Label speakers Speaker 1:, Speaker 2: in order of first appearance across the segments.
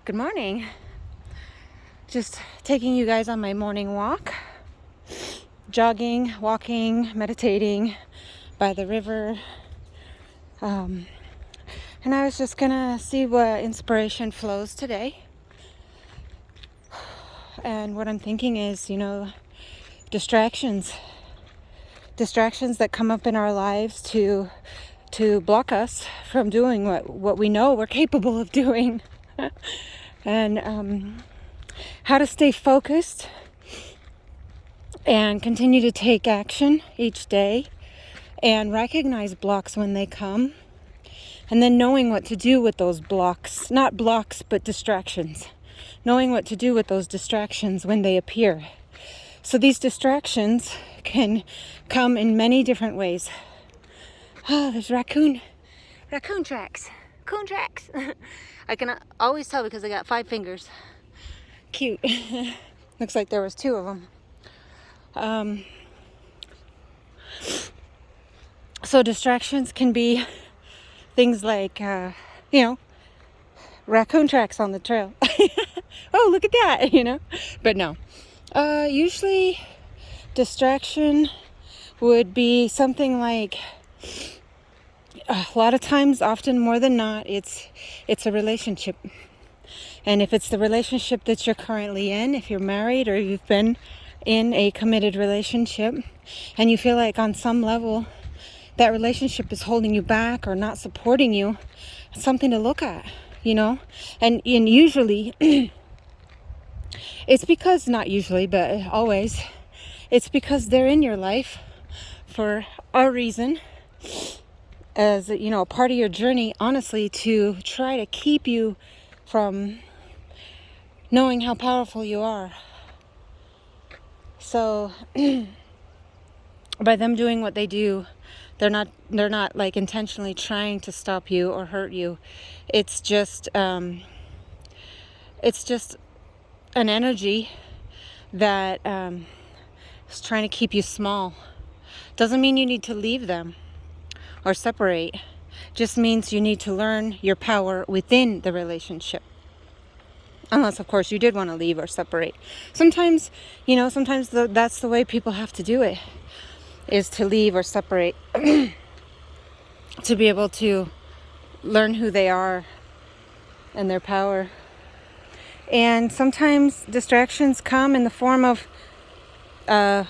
Speaker 1: Good morning. Just taking you guys on my morning walk, jogging, walking, meditating by the river. And I was just gonna see what inspiration flows today. And what I'm thinking is, distractions that come up in our lives to block us from doing what we know we're capable of doing. And how to stay focused and continue to take action each day and recognize blocks when they come, and then knowing what to do with those blocks, not blocks but distractions, knowing what to do with those distractions when they appear. So these distractions can come in many different ways. Oh, there's raccoon tracks, coon tracks. I can always tell because they got 5 fingers. Cute. Looks like there was 2 of them. So distractions can be things like, raccoon tracks on the trail. Oh, look at that, But no. Usually distraction would be something like, a lot of times, often more than not, it's a relationship. And if it's the relationship that you're currently in, if you're married or you've been in a committed relationship and you feel like on some level that relationship is holding you back or not supporting you, it's something to look at, And usually, it's because, not usually, but always, it's because they're in your life for a reason, as, a part of your journey, honestly, to try to keep you from knowing how powerful you are. So by them doing what they do, they're not like intentionally trying to stop you or hurt you. It's just an energy that is trying to keep you small. Doesn't mean you need to leave them or separate. Just means you need to learn your power within the relationship. Unless, of course, you did want to leave or separate. Sometimes, that's the way people have to do it, is to leave or separate to be able to learn who they are and their power. And sometimes distractions come in the form of an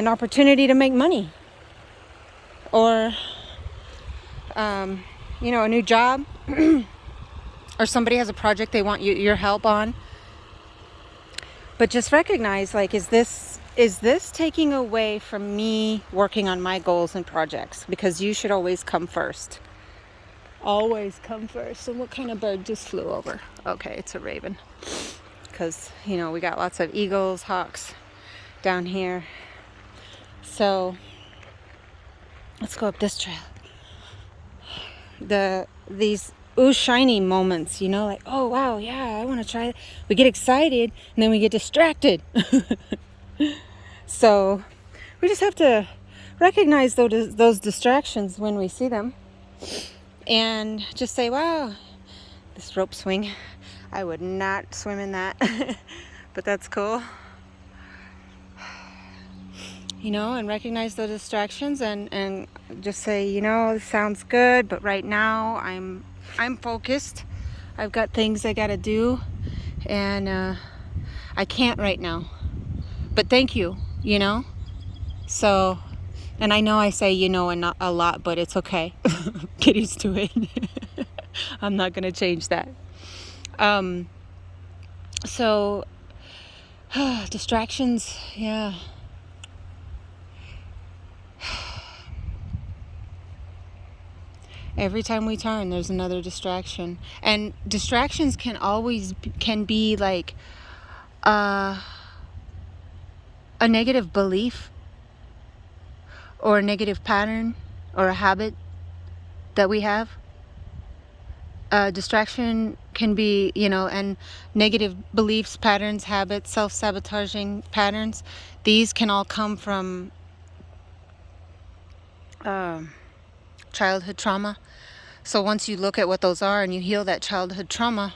Speaker 1: opportunity to make money, or a new job, or somebody has a project they want your help on. But just recognize, like, is this taking away from me working on my goals and projects? Because you should always come first. Always come first. And what kind of bird just flew over? Okay, it's a raven. Because, we got lots of eagles, hawks down here. So let's go up this trail. These shiny moments, like, oh wow, yeah, I want to try it. We get excited and then we get distracted. So we just have to recognize those distractions when we see them and just say, wow, this rope swing, I would not swim in that. But that's cool. And recognize those distractions and just say, this sounds good, but right now I'm focused. I've got things I gotta do, and I can't right now. But thank you, So, and I know I say and not a lot, but it's okay. Get used to it. I'm not gonna change that. So distractions, yeah. Every time we turn, there's another distraction. And distractions can be like a negative belief or a negative pattern or a habit that we have. Distraction can be, and negative beliefs, patterns, habits, self-sabotaging patterns. These can all come from childhood trauma. So once you look at what those are and you heal that childhood trauma,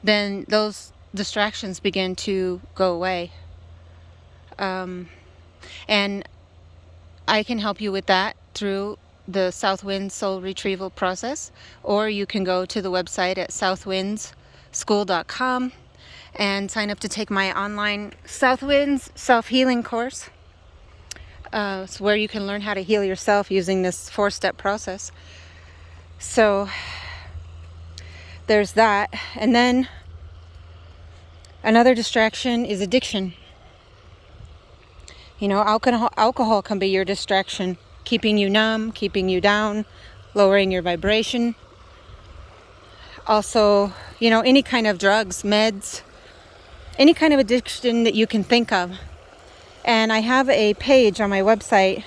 Speaker 1: then those distractions begin to go away. And I can help you with that through the Southwind Soul Retrieval process, or you can go to the website at southwindschool.com and sign up to take my online Southwinds self-healing course. It's where you can learn how to heal yourself using this 4-step process. So there's that. And then another distraction is addiction. You know, alcohol can be your distraction, keeping you numb, keeping you down, lowering your vibration. Also, you know, any kind of drugs, meds, any kind of addiction that you can think of. And I have a page on my website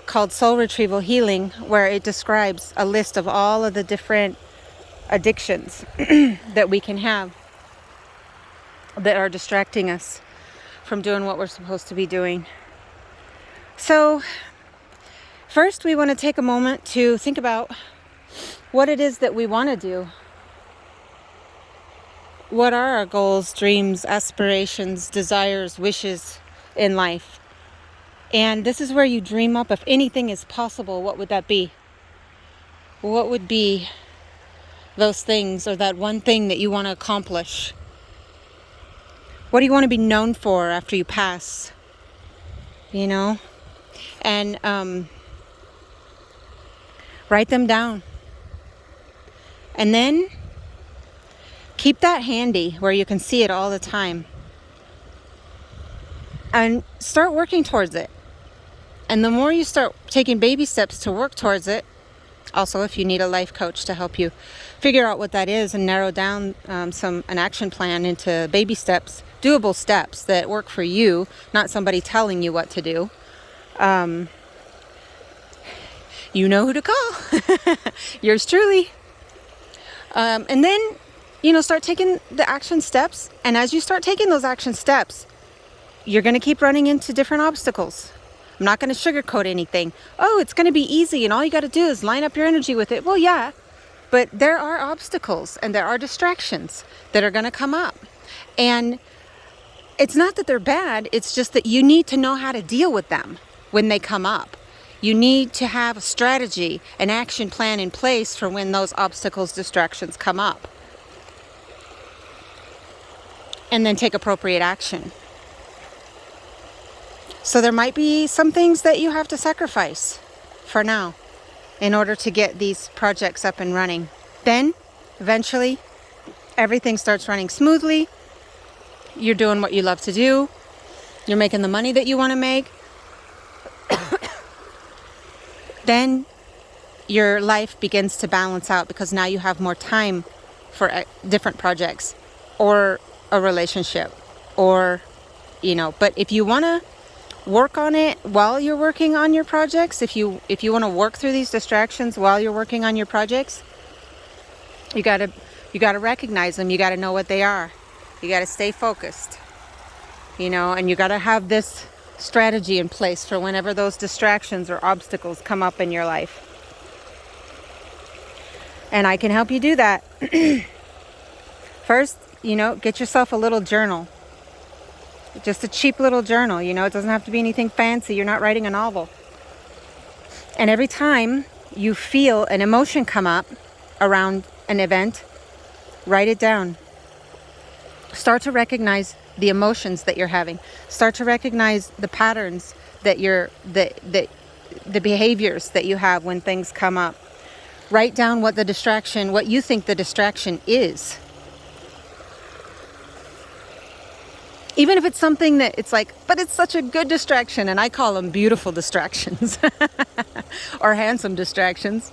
Speaker 1: called Soul Retrieval Healing, where it describes a list of all of the different addictions that we can have that are distracting us from doing what we're supposed to be doing. So first, we want to take a moment to think about what it is that we want to do. What are our goals, dreams, aspirations, desires, wishes in life? And this is where you dream up, if anything is possible, what would that be? What would be those things, or that one thing that you want to accomplish? What do you want to be known for after you pass? You know? And write them down. And then keep that handy where you can see it all the time. And start working towards it. And the more you start taking baby steps to work towards it, also if you need a life coach to help you figure out what that is and narrow down an action plan into baby steps, doable steps that work for you, not somebody telling you what to do. You know who to call. Yours truly. And then, you know, start taking the action steps. And as you start taking those action steps, you're going to keep running into different obstacles. I'm not going to sugarcoat anything. Oh, it's going to be easy and all you got to do is line up your energy with it. Well, yeah, but there are obstacles and there are distractions that are going to come up. And it's not that they're bad. It's just that you need to know how to deal with them when they come up. You need to have a strategy, an action plan in place for when those obstacles, distractions come up. And then take appropriate action. So there might be some things that you have to sacrifice for now in order to get these projects up and running. Then, eventually, everything starts running smoothly. You're doing what you love to do. You're making the money that you want to make. Then your life begins to balance out because now you have more time for different projects or a relationship or, you know, but if you want to work on it while you're working on your projects, if you want to work through these distractions while you're working on your projects, you got to recognize them. You got to know what they are. You got to stay focused, you know, and you got to have this strategy in place for whenever those distractions or obstacles come up in your life. And I can help you do that. First, you know, get yourself a little journal. Just a cheap little journal, you know, it doesn't have to be anything fancy. You're not writing a novel. And every time you feel an emotion come up around an event, write it down. Start to recognize the emotions that you're having. Start to recognize the patterns that the behaviors that you have when things come up. Write down what you think the distraction is. Even if it's something that it's like, but it's such a good distraction, and I call them beautiful distractions or handsome distractions.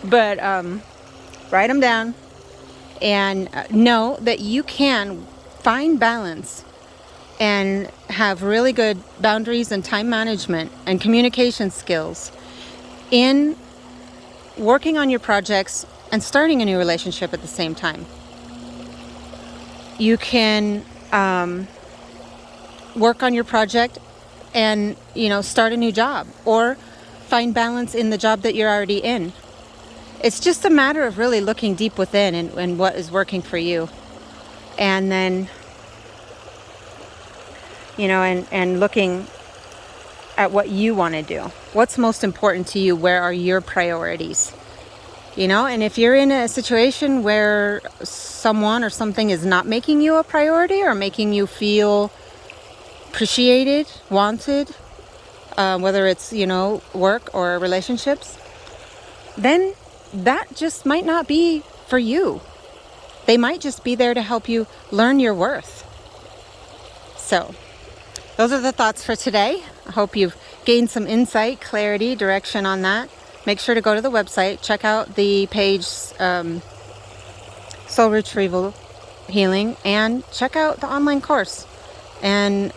Speaker 1: But write them down and know that you can find balance and have really good boundaries and time management and communication skills in working on your projects and starting a new relationship at the same time. You can work on your project and, you know, start a new job or find balance in the job that you're already in. It's just a matter of really looking deep within and what is working for you. And then, you know, and looking at what you want to do. What's most important to you? Where are your priorities? You know, and if you're in a situation where someone or something is not making you a priority or making you feel appreciated, wanted, whether it's, you know, work or relationships, then that just might not be for you. They might just be there to help you learn your worth. So, those are the thoughts for today. I hope you've gained some insight, clarity, direction on that. Make sure to go to the website, check out the page, Soul Retrieval Healing, and check out the online course. And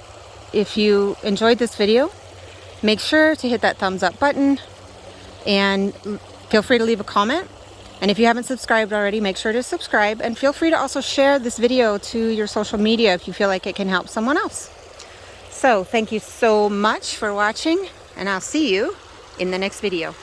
Speaker 1: if you enjoyed this video, make sure to hit that thumbs up button and feel free to leave a comment. And if you haven't subscribed already, make sure to subscribe, and feel free to also share this video to your social media if you feel like it can help someone else. So thank you so much for watching, and I'll see you in the next video.